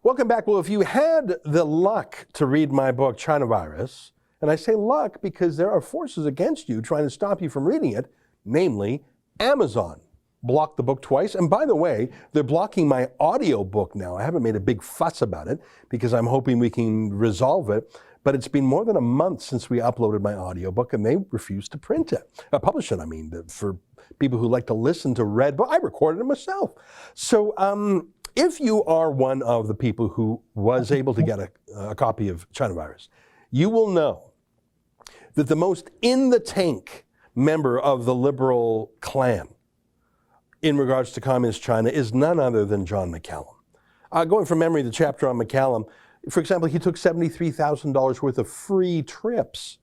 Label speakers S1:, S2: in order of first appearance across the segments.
S1: Welcome back. Well, if you had the luck to read my book, China Virus, and I say luck because there are forces against you trying to stop you from reading it, namely Amazon. Blocked the book twice. And by the way, they're blocking my audio book now. I haven't made a big fuss about it because I'm hoping we can resolve it. But it's been more than a month since we uploaded my audiobook and they refused to print it. Publish it, for people who like to listen to read books. I recorded it myself. So if you are one of the people who was able to get a copy of China Virus, you will know that the most in-the-tank member of the liberal clan in regards to communist China is none other than John McCallum. Going from memory, the chapter on McCallum, for example, he took $73,000 worth of free trips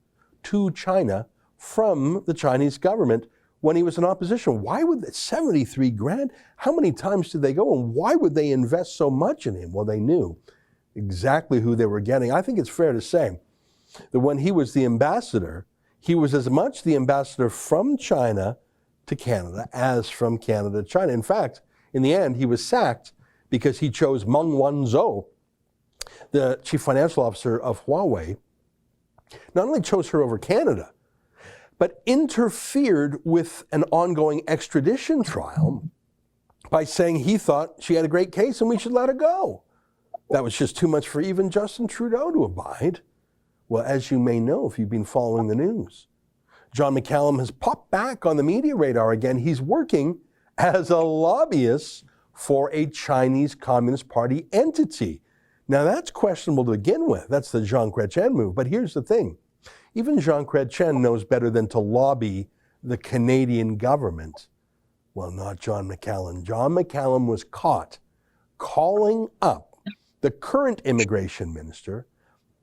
S1: to China from the Chinese government when he was in opposition. Why would they, 73 grand? How many times did they go and why would they invest so much in him? Well, they knew exactly who they were getting. I think it's fair to say that when he was the ambassador, he was as much the ambassador from China to Canada as from Canada to China. In fact, in the end, he was sacked because he chose Meng Wanzhou, the chief financial officer of Huawei, not only chose her over Canada, but interfered with an ongoing extradition trial by saying he thought she had a great case and we should let her go. That was just too much for even Justin Trudeau to abide. Well, as you may know if you've been following the news, John McCallum has popped back on the media radar again. He's working as a lobbyist for a Chinese Communist Party entity. Now that's questionable to begin with. That's the Jean Chrétien move. But here's the thing. Even Jean Chrétien knows better than to lobby the Canadian government. Well, not John McCallum. John McCallum was caught calling up the current immigration minister,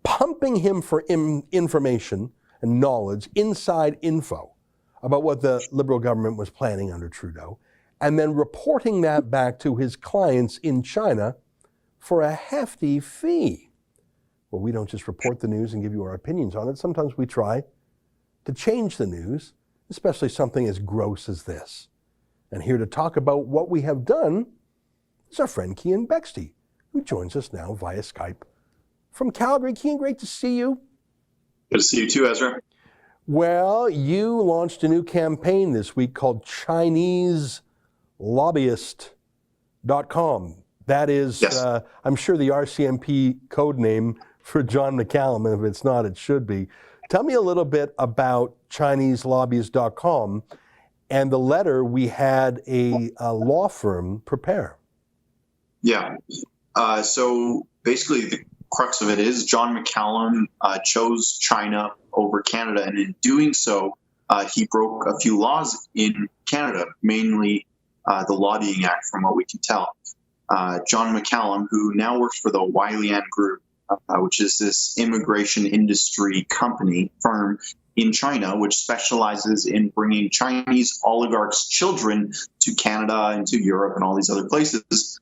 S1: pumping him for information and knowledge, inside info about what the Liberal government was planning under Trudeau, and then reporting that back to his clients in China for a hefty fee. Well, we don't just report the news and give you our opinions on it. Sometimes we try to change the news, especially something as gross as this. And here to talk about what we have done is our friend Keean Bexte, who joins us now via Skype from Calgary. Keean, great to see you.
S2: Good to see you too, Ezra.
S1: Well, you launched a new campaign this week called Chinese Lobbyist.com. That is, yes. I'm sure the RCMP code name for John McCallum, and if it's not, it should be. Tell me a little bit about ChineseLobbyist.com and the letter we had a law firm prepare.
S2: Yeah. So basically, the crux of it is John McCallum chose China over Canada, and in doing so, he broke a few laws in Canada, mainly the Lobbying Act, from what we can tell. John McCallum, who now works for the Weilian Group, which is this immigration industry firm in China, which specializes in bringing Chinese oligarchs' children to Canada and to Europe and all these other places.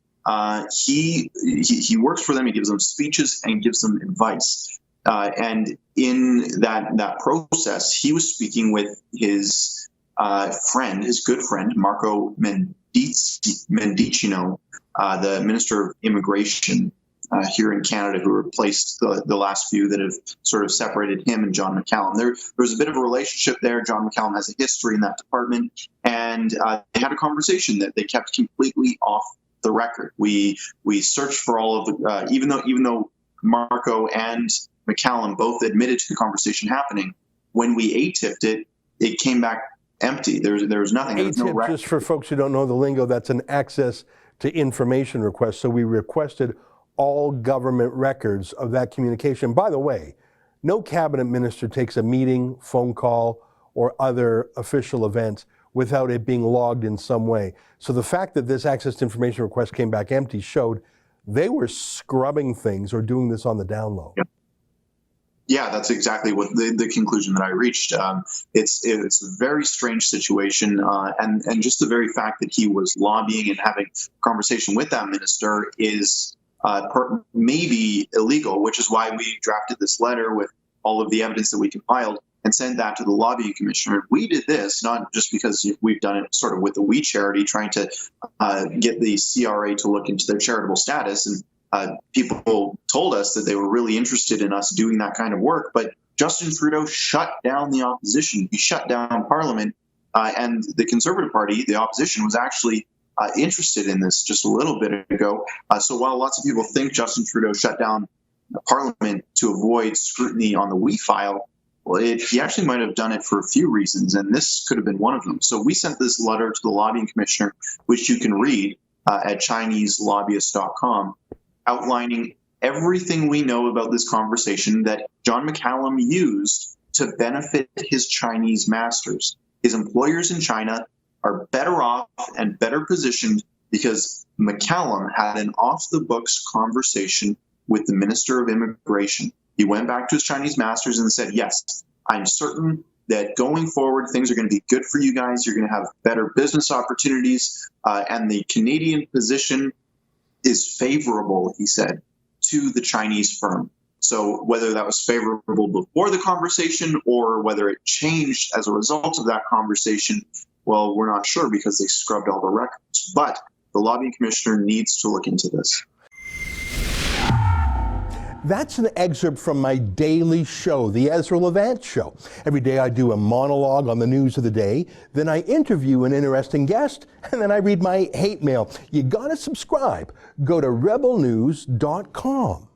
S2: He works for them. He gives them speeches and gives them advice. And in that process, he was speaking with his good friend, Marco Mendicino, the Minister of Immigration here in Canada, who replaced the last few that have sort of separated him and John McCallum. There was a bit of a relationship there. John McCallum has a history in that department, and they had a conversation that they kept completely off the record. We searched for all of the, even though Marco and McCallum both admitted to the conversation happening, when we A-tipped it, it came back empty. There was nothing. There was no record.
S1: Just for folks who don't know the lingo, that's an access to information request. So we requested all government records of that communication. By the way, no cabinet minister takes a meeting, phone call, or other official event without it being logged in some way. So the fact that this access to information request came back empty showed they were scrubbing things or doing this on the down low.
S2: Yeah, that's exactly what the conclusion that I reached. It's a very strange situation, and just the very fact that he was lobbying and having a conversation with that minister is maybe illegal, which is why we drafted this letter with all of the evidence that we compiled and sent that to the lobbying commissioner. We did this not just because we've done it sort of with the We Charity, trying to get the CRA to look into their charitable status. And people told us that they were really interested in us doing that kind of work. But Justin Trudeau shut down the opposition. He shut down Parliament, and the Conservative Party, the opposition, was actually interested in this just a little bit ago. So while lots of people think Justin Trudeau shut down Parliament to avoid scrutiny on the WE file, well, he actually might have done it for a few reasons, and this could have been one of them. So we sent this letter to the lobbying commissioner, which you can read at ChineseLobbyist.com, outlining everything we know about this conversation that John McCallum used to benefit his Chinese masters. His employers in China are better off and better positioned because McCallum had an off-the-books conversation with the Minister of Immigration. He went back to his Chinese masters and said, yes, I'm certain that going forward, things are going to be good for you guys. You're going to have better business opportunities. And the Canadian position is favorable, he said, to the Chinese firm. So whether that was favorable before the conversation or whether it changed as a result of that conversation, well, we're not sure because they scrubbed all the records. But the lobbying commissioner needs to look into this.
S1: That's an excerpt from my daily show, The Ezra Levant Show. Every day I do a monologue on the news of the day, then I interview an interesting guest, and then I read my hate mail. You gotta subscribe. Go to rebelnews.com.